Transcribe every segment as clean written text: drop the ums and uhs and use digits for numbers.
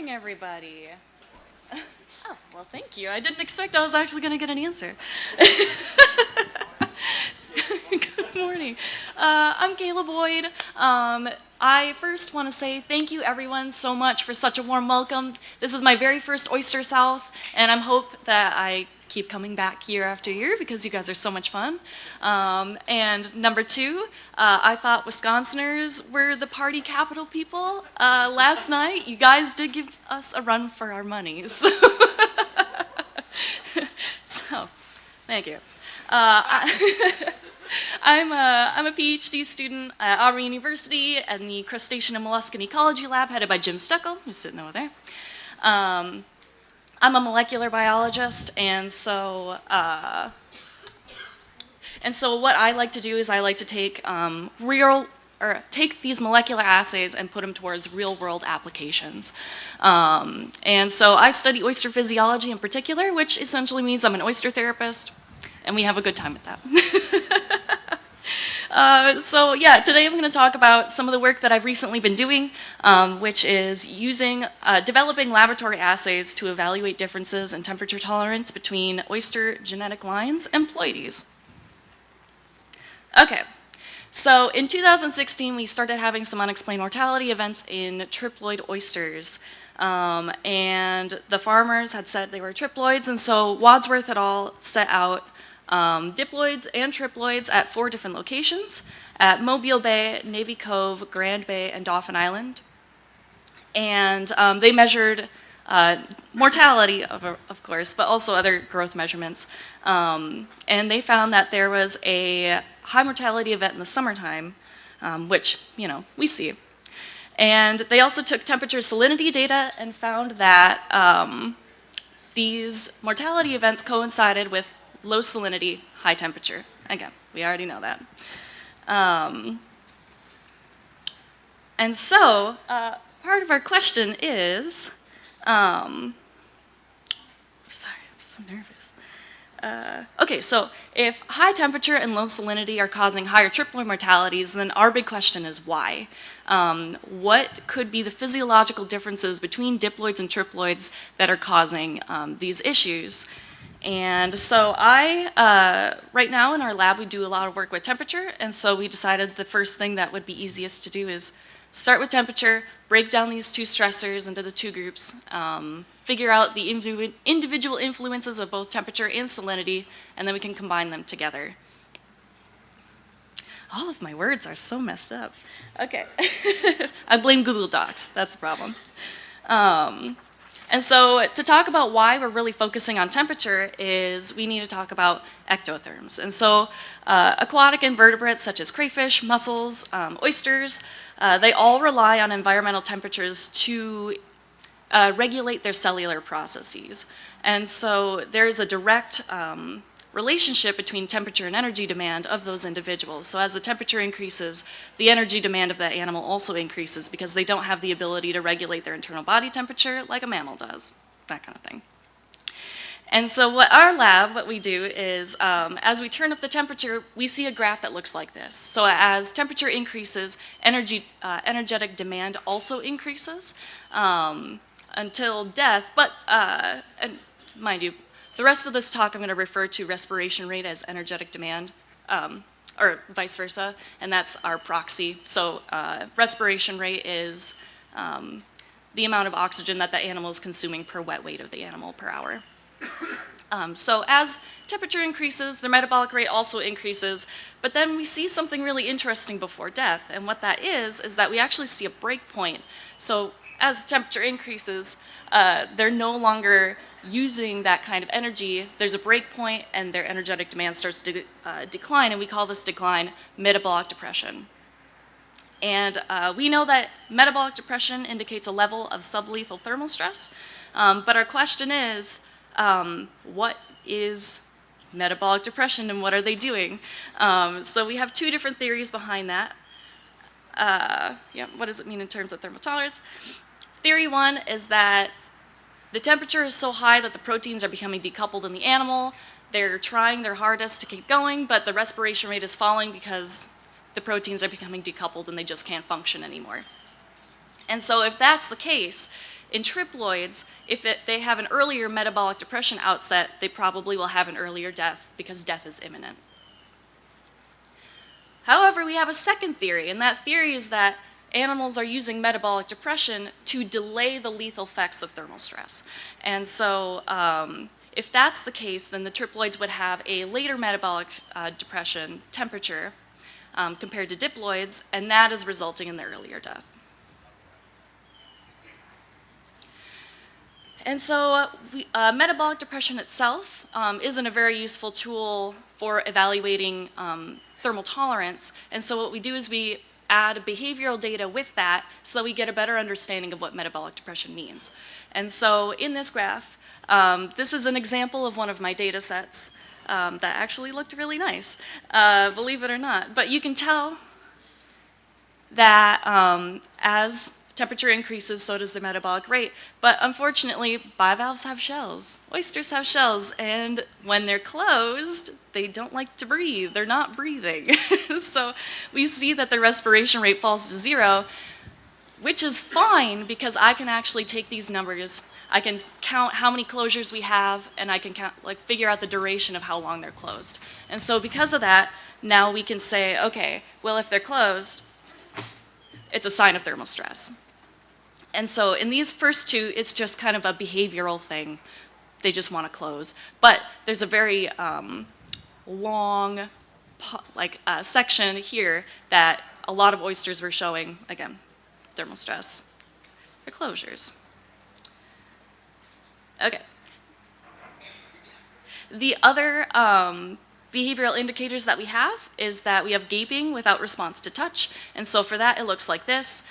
morning, everybody. Oh, well, thank you. I didn't expect I was actually going to get an answer. Good morning. I'm Kayla Boyd. I first want to say thank you, everyone, so much for such a warm welcome. This is my very first Oyster South, and I hope that I keep coming back year after year because you guys are so much fun. And number two, I thought Wisconsiners were the party capital people. Last night, you guys did give us a run for our money. So, thank you. I'm a PhD student at Auburn University in the Crustacean and Molluscan Ecology Lab headed by Jim Steckel, who's sitting over there. I'm a molecular biologist, and so what I like to do is I like to take take these molecular assays and put them towards real-world applications. And so I study oyster physiology in particular, which essentially means I'm an oyster therapist, and we have a good time with that. So yeah, today I'm going to talk about some of the work that I've recently been doing, which is developing laboratory assays to evaluate differences in temperature tolerance between oyster genetic lines and Ploidies. Okay, so in 2016 we started having some unexplained mortality events in triploid oysters. And the farmers had said they were triploids, and so Wadsworth et al. Set out diploids and triploids at 4 different locations, at Mobile Bay, Navy Cove, Grand Bay, and Dauphin Island. And they measured mortality, of course, but also other growth measurements. And they found that there was a high mortality event in the summertime, which, you know, we see. And they also took temperature salinity data and found that these mortality events coincided with low salinity, high temperature. Again, we already know that. And so, part of our question is, sorry, I'm so nervous. Okay, so if high temperature and low salinity are causing higher triploid mortalities, then our big question is why? What could be the physiological differences between diploids and triploids that are causing these issues? And so right now in our lab, we do a lot of work with temperature, and so we decided the first thing that would be easiest to do is start with temperature, break down these 2 stressors into the 2 groups, figure out the individual influences of both temperature and salinity, and then we can combine them together. All of my words are so messed up. Okay, I blame Google Docs, that's the problem. And so to talk about why we're really focusing on temperature is we need to talk about ectotherms. And so aquatic invertebrates such as crayfish, mussels, oysters, they all rely on environmental temperatures to regulate their cellular processes. And so there's a direct relationship between temperature and energy demand of those individuals. So as the temperature increases, the energy demand of that animal also increases because they don't have the ability to regulate their internal body temperature like a mammal does, that kind of thing. And so what we do is, as we turn up the temperature, we see a graph that looks like this. So as temperature increases, energetic demand also increases until death, but, and mind you, the rest of this talk I'm going to refer to respiration rate as energetic demand, or vice versa, and that's our proxy. So respiration rate is the amount of oxygen that the animal is consuming per wet weight of the animal per hour. So as temperature increases, the metabolic rate also increases, but then we see something really interesting before death, and what that is that we actually see a break point. So as the temperature increases, they're no longer using that kind of energy. There's a break point and their energetic demand starts to decline, and we call this decline metabolic depression. And we know that metabolic depression indicates a level of sublethal thermal stress, but our question is, what is metabolic depression and what are they doing? So we have 2 different theories behind that. What does it mean in terms of thermal tolerance? Theory 1 is that the temperature is so high that the proteins are becoming decoupled in the animal. They're trying their hardest to keep going, but the respiration rate is falling because the proteins are becoming decoupled and they just can't function anymore. And so if that's the case, in triploids, if they have an earlier metabolic depression outset, they probably will have an earlier death because death is imminent. However, we have a second theory, and that theory is that animals are using metabolic depression to delay the lethal effects of thermal stress. And so if that's the case, then the triploids would have a later metabolic depression temperature compared to diploids, and that is resulting in their earlier death. And so metabolic depression itself isn't a very useful tool for evaluating thermal tolerance. And so what we do is we add behavioral data with that so that we get a better understanding of what metabolic depression means. And so in this graph, this is an example of one of my data sets that actually looked really nice, believe it or not. But you can tell that as temperature increases, so does the metabolic rate. But unfortunately, bivalves have shells. Oysters have shells, and when they're closed, they don't like to breathe. They're not breathing. So we see that the respiration rate falls to 0, which is fine because I can actually take these numbers. I can count how many closures we have, and I can figure out the duration of how long they're closed. And so because of that, now we can say, okay, well, if they're closed, it's a sign of thermal stress. And so in these first two, it's just kind of a behavioral thing. They just want to close. But there's a very long section here that a lot of oysters were showing, again, thermal stress, or closures. Okay. The other behavioral indicators that we have is that we have gaping without response to touch. And so for that, it looks like this.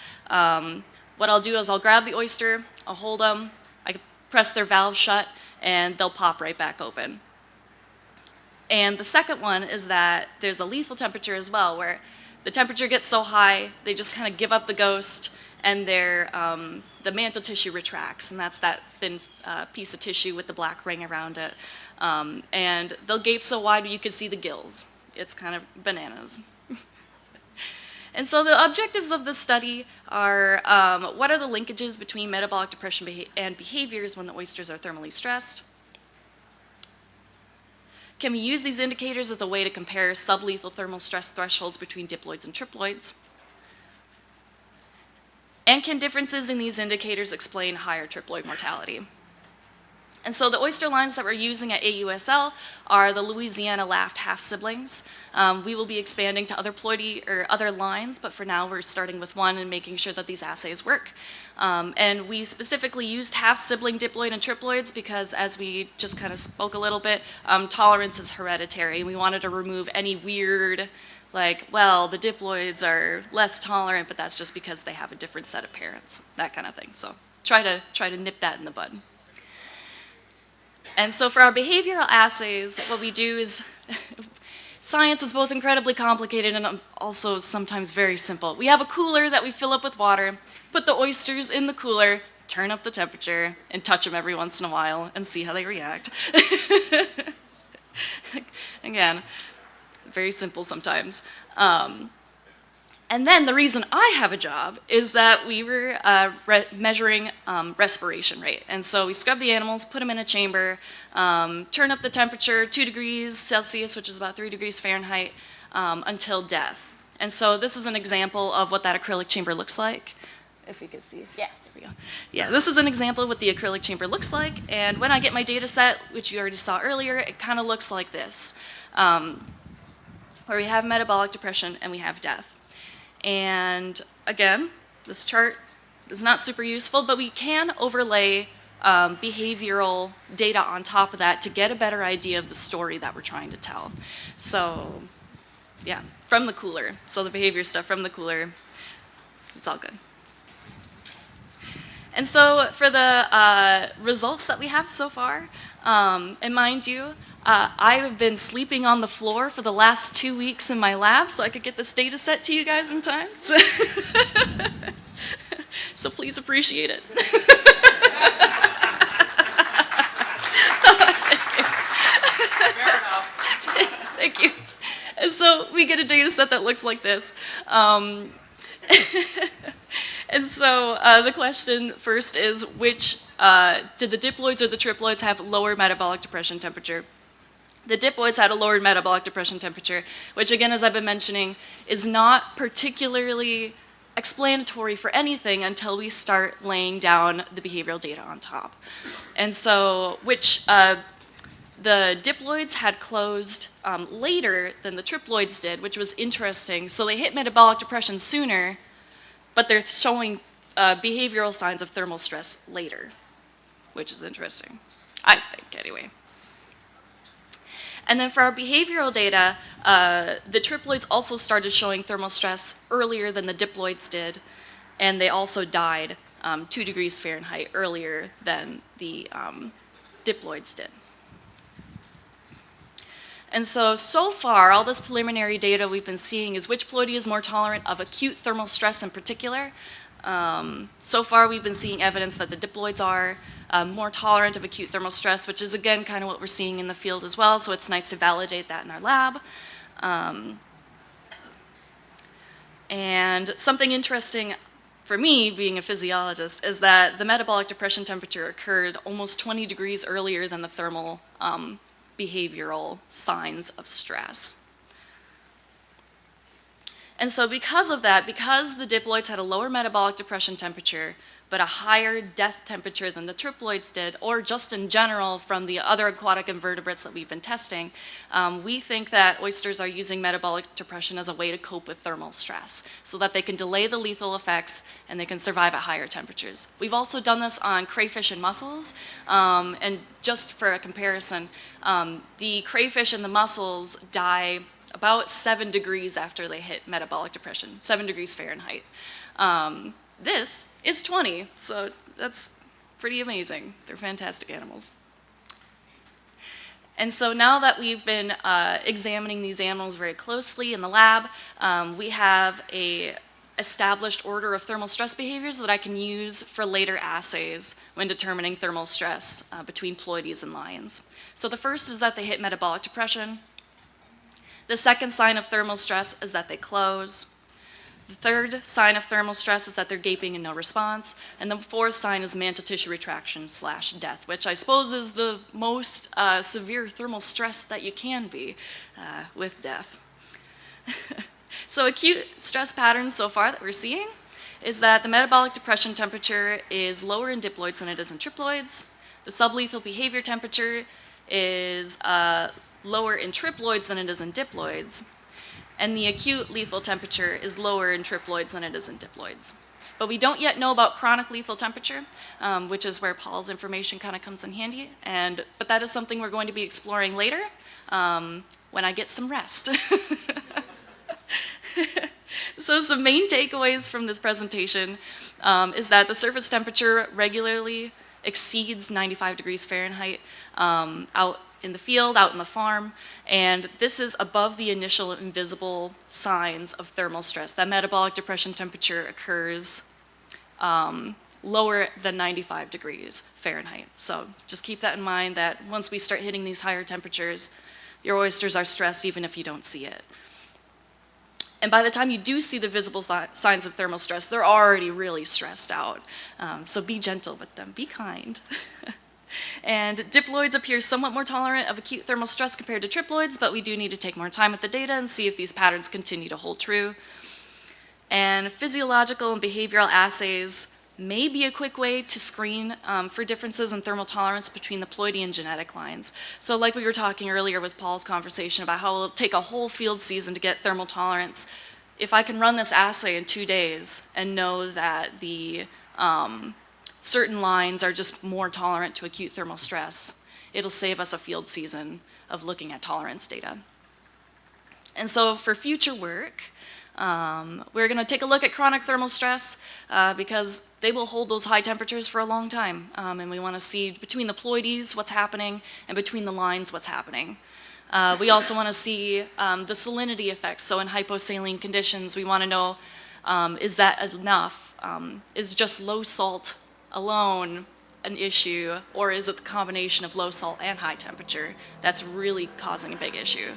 What I'll do is I'll grab the oyster, I'll hold them, I press their valve shut, and they'll pop right back open. And the second one is that there's a lethal temperature as well, where the temperature gets so high, they just kind of give up the ghost, and the mantle tissue retracts, and that's that thin piece of tissue with the black ring around it. And they'll gape so wide you can see the gills. It's kind of bananas. And so the objectives of this study are, what are the linkages between metabolic depression and behaviors when the oysters are thermally stressed? Can we use these indicators as a way to compare sublethal thermal stress thresholds between diploids and triploids? And can differences in these indicators explain higher triploid mortality? And so the oyster lines that we're using at AUSL are the Louisiana laughed half-siblings. We will be expanding to other Ploidies or other lines, but for now we're starting with one and making sure that these assays work. And we specifically used half-sibling diploid and triploids because, as we just kind of spoke a little bit, tolerance is hereditary. We wanted to remove any weird, well, the diploids are less tolerant, but that's just because they have a different set of parents, that kind of thing. So try to nip that in the bud. And so for our behavioral assays, what we do is, science is both incredibly complicated and also sometimes very simple. We have a cooler that we fill up with water, put the oysters in the cooler, turn up the temperature, and touch them every once in a while and see how they react. Again, very simple sometimes. And then the reason I have a job is that we were measuring respiration rate. And so we scrub the animals, put them in a chamber, turn up the temperature 2 degrees Celsius, which is about 3 degrees Fahrenheit, until death. And so this is an example of what that acrylic chamber looks like. If you can see. Yeah, there we go. Yeah, this is an example of what the acrylic chamber looks like. And when I get my data set, which you already saw earlier, it kind of looks like this, where we have metabolic depression and we have death. And again, this chart is not super useful, but we can overlay behavioral data on top of that to get a better idea of the story that we're trying to tell. So yeah, from the cooler. So the behavior stuff from the cooler, it's all good. And so for the results that we have so far, and mind you, I have been sleeping on the floor for the last 2 weeks in my lab so I could get this data set to you guys in time. So please appreciate it. Fair enough. Thank you. And so we get a data set that looks like this. And And so the question first is, which did the diploids or the triploids have lower metabolic depression temperature? The diploids had a lower metabolic depression temperature, which again, as I've been mentioning, is not particularly explanatory for anything until we start laying down the behavioral data on top. And so, the diploids had closed later than the triploids did, which was interesting. So they hit metabolic depression sooner, but they're showing behavioral signs of thermal stress later, which is interesting, I think, anyway. And then for our behavioral data, the triploids also started showing thermal stress earlier than the diploids did, and they also died 2 degrees Fahrenheit earlier than the diploids did. And so far, all this preliminary data we've been seeing is which ploidy is more tolerant of acute thermal stress in particular. So far, we've been seeing evidence that the diploids are more tolerant of acute thermal stress, which is, again, kind of what we're seeing in the field as well, so it's nice to validate that in our lab. And something interesting for me, being a physiologist, is that the metabolic depression temperature occurred almost 20 degrees earlier than the thermal behavioral signs of stress. And so because of that, because the diploids had a lower metabolic depression temperature, but a higher death temperature than the triploids did, or just in general from the other aquatic invertebrates that we've been testing, we think that oysters are using metabolic depression as a way to cope with thermal stress, so that they can delay the lethal effects and they can survive at higher temperatures. We've also done this on crayfish and mussels, and just for a comparison, the crayfish and the mussels die about 7 degrees after they hit metabolic depression, 7 degrees Fahrenheit. This is 20, so that's pretty amazing. They're fantastic animals. And so now that we've been examining these animals very closely in the lab, we have a established order of thermal stress behaviors that I can use for later assays when determining thermal stress between Ploidies and lions. So the first is that they hit metabolic depression. The second sign of thermal stress is that they close. The third sign of thermal stress is that they're gaping and no response. And the fourth sign is mantle tissue retraction / death, which I suppose is the most severe thermal stress that you can be with death. So acute stress patterns so far that we're seeing is that the metabolic depression temperature is lower in diploids than it is in triploids. The sublethal behavior temperature is lower in triploids than it is in diploids. And the acute lethal temperature is lower in triploids than it is in diploids. But we don't yet know about chronic lethal temperature, which is where Paul's information kind of comes in handy. But that is something we're going to be exploring later when I get some rest. So some main takeaways from this presentation is that the surface temperature regularly exceeds 95 degrees Fahrenheit out in the field, out in the farm, and this is above the initial invisible signs of thermal stress. That metabolic depression temperature occurs lower than 95 degrees Fahrenheit. So just keep that in mind, that once we start hitting these higher temperatures, your oysters are stressed even if you don't see it. And by the time you do see the visible signs of thermal stress, they're already really stressed out. So be gentle with them, be kind. And diploids appear somewhat more tolerant of acute thermal stress compared to triploids, but we do need to take more time with the data and see if these patterns continue to hold true. And physiological and behavioral assays may be a quick way to screen for differences in thermal tolerance between the ploidy and genetic lines. So like we were talking earlier with Paul's conversation about how it'll take a whole field season to get thermal tolerance, if I can run this assay in 2 days and know that the certain lines are just more tolerant to acute thermal stress, it'll save us a field season of looking at tolerance data. And so for future work, we're going to take a look at chronic thermal stress because they will hold those high temperatures for a long time. And we want to see between the ploidies what's happening and between the lines what's happening. We also want to see the salinity effects. So in hyposaline conditions, we want to know, is that enough? Is just low salt alone an issue, or is it the combination of low salt and high temperature that's really causing a big issue?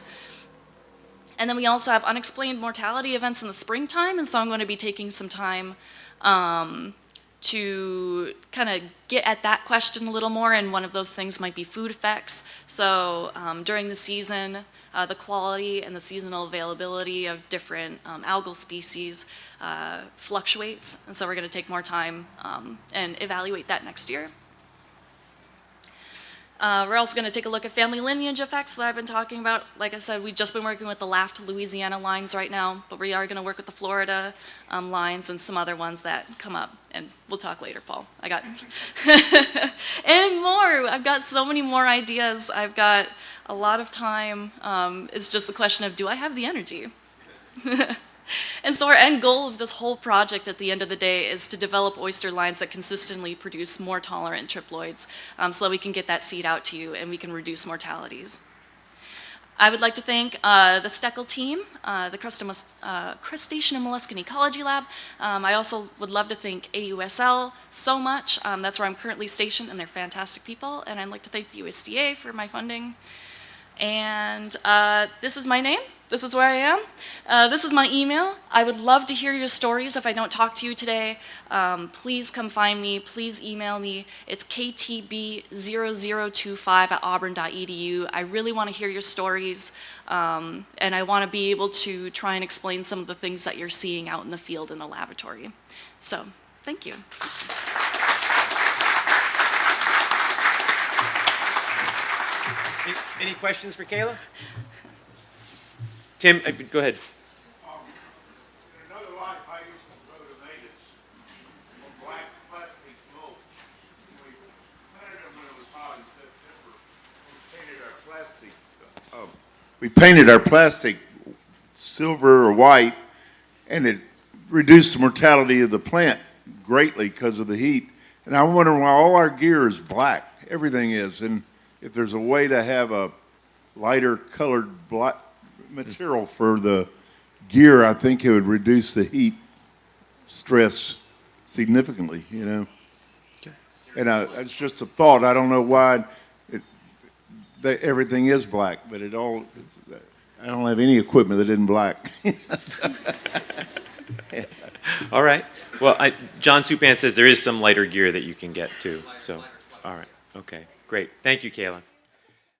And then we also have unexplained mortality events in the springtime, and so I'm going to be taking some time to kind of get at that question a little more, and one of those things might be food effects. So during the season, the quality and the seasonal availability of different algal species fluctuates, and so we're going to take more time and evaluate that next year. We're also going to take a look at family lineage effects that I've been talking about. Like I said, we've just been working with the LAFT Louisiana lines right now, but we are going to work with the Florida lines and some other ones that come up. And we'll talk later, Paul. I got and more. I've got so many more ideas. I've got a lot of time. It's just the question of, do I have the energy? And so our end goal of this whole project at the end of the day is to develop oyster lines that consistently produce more tolerant triploids so that we can get that seed out to you and we can reduce mortalities. I would like to thank the Steckel team, the Crustacean and Molluscan Ecology Lab. I also would love to thank AUSL so much. That's where I'm currently stationed, and they're fantastic people. And I'd like to thank the USDA for my funding. And this is my name. This is where I am. This is my email. I would love to hear your stories if I don't talk to you today. Please come find me. Please email me. It's ktb0025@auburn.edu. I really want to hear your stories, and I want to be able to try and explain some of the things that you're seeing out in the field in the laboratory. So, thank you. Any questions for Kayla? Tim, go ahead. In another life, I used to grow tomatoes on black plastic mold. We planted them when it was hot in September. We painted our plastic silver or white, and it reduced the mortality of the plant greatly because of the heat. And I wonder why all our gear is black. Everything is. And if there's a way to have a lighter colored black material for the gear, I think it would reduce the heat stress significantly, you know. Okay. And it's just a thought. I don't know why everything is black, but I don't have any equipment that isn't black. All right. Well, John Supan says there is some lighter gear that you can get too. So, all right. Okay. Great. Thank you, Kayla.